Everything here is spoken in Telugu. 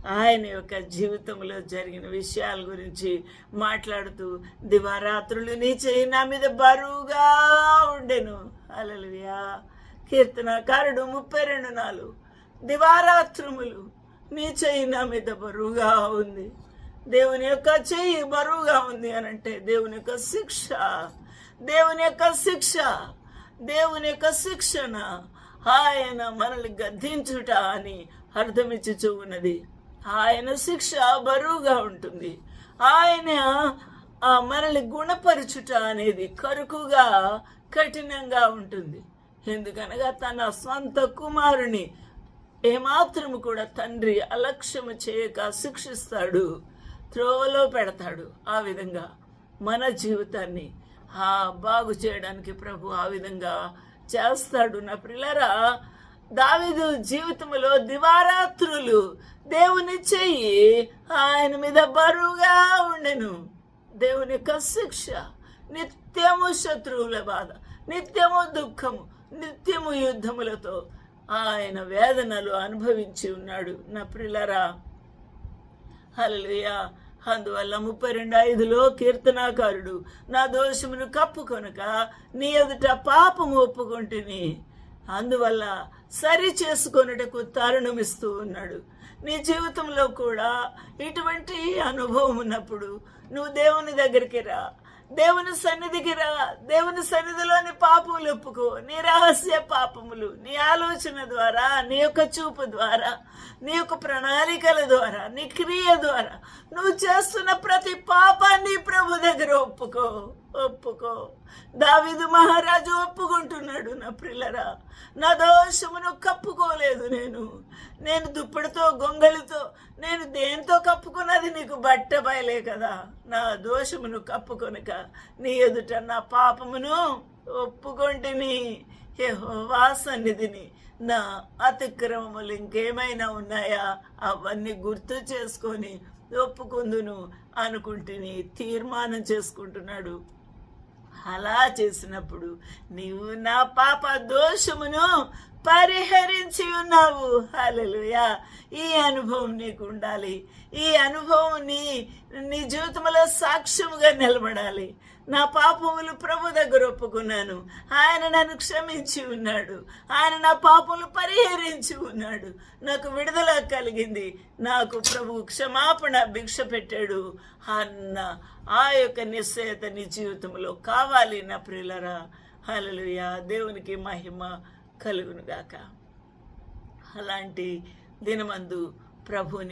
ఆయన యొక్క జీవితంలో జరిగిన విషయాల గురించి మాట్లాడుతూ, దివారాత్రులు నీ చెయ్యి నా మీద బరువుగా ఉండెను. హల్లెలూయా. కీర్తనకారుడు 32:4, దివారాత్రములు నీ చెయ్యి నా మీద బరువుగా ఉంది. దేవుని యొక్క చెయ్యి బరువుగా ఉంది అనంటే దేవుని యొక్క శిక్ష, దేవుని యొక్క శిక్ష, దేవుని యొక్క శిక్షణ, ఆయన మనల్ని గద్దించుట అని అర్థమిచ్చుచూ ఉన్నది. ఆయన శిక్ష బరువుగా ఉంటుంది. ఆయన మనల్ని గుణపరచుట అనేది కరుకుగా, కఠినంగా ఉంటుంది. ఎందుకనగా తన స్వంత కుమారుని ఏమాత్రము కూడా తండ్రి అలక్ష్యము చేయక శిక్షిస్తాడు, త్రోవలో పెడతాడు. ఆ విధంగా మన జీవితాన్ని బాగు చేయడానికి ప్రభు ఆ విధంగా చేస్తాడు. నా ప్రియులారా, దావీదు జీవితంలో దివారాత్రులు దేవుని చెయ్యి ఆయన మీద బరువుగా ఉండెను. దేవుని యొక్క శిక్ష, నిత్యము శత్రువుల బాధ, నిత్యము దుఃఖము, నిత్యము యుద్ధములతో ఆయన వేదనలు అనుభవించి ఉన్నాడు. నా ప్రియులారా, హల్లెలూయా. అందువల్ల 32:5 కీర్తనాకారుడు, నా దోషమును కప్పుకొనక నీ ఎదుట పాపము ఒప్పుకొంటిని, అందువల్ల సరి చేసుకొనుటకు తరుణమిస్తూ ఉన్నాడు. నీ జీవితంలో కూడా ఇటువంటి అనుభవం ఉన్నప్పుడు నువ్వు దేవుని దగ్గరికి రా, దేవుని సన్నిధికి రా. దేవుని సన్నిధిలోని పాపములు ఒప్పుకో. నీ రహస్య పాపములు నీ ఆలోచన ద్వారా, నీ యొక్క చూపు ద్వారా, నీ యొక్క ప్రణాళికల ద్వారా, నీ క్రియ ద్వారా నువ్వు చేస్తున్న ప్రతి పాపాన్ని ప్రభు దగ్గర ఒప్పుకో. దావీదు మహారాజు ఒప్పుకుంటున్నాడు. నా ప్రియులరా, నా దోషమును కప్పుకోలేదు. నేను దుప్పటితో, గొంగళితో, నేను దేంతో కప్పుకున్నది నీకు బట్టబయలే కదా. నా దోషమును కప్పుకొనక నీ ఎదుట నా పాపమును ఒప్పుకొంటిని. యెహోవా సన్నిధిని నా అతిక్రమములు ఇంకేమైనా ఉన్నాయా అవన్నీ గుర్తు చేసుకొని ఒప్పుకుందును అనుకుంటుని తీర్మానం చేసుకుంటున్నాడు. అలా చేసినప్పుడు నీవు నా పాప దోషమును పరిహరించి ఉన్నావు. హల్లెలూయా. ఈ అనుభవం నీకు ఉండాలి. ఈ అనుభవం నీ జీవితంలో సాక్ష్యముగా నిలబడాలి. నా పాపములు ప్రభు దగ్గర ఒప్పుకున్నాను, ఆయన నన్ను క్షమించి ఉన్నాడు, ఆయన నా పాపములు పరిహరించి ఉన్నాడు, నాకు విడుదల కలిగింది, నాకు ప్రభు క్షమాపణ భిక్ష పెట్టాడు అన్న ఆ యొక్క నిశ్చయత నీ జీవితంలో కావాలి. నా ప్రియులరా, హల్లెలూయా. దేవునికి మహిమ కలుగునుగాక. అలాంటి దినమందు ప్రభుని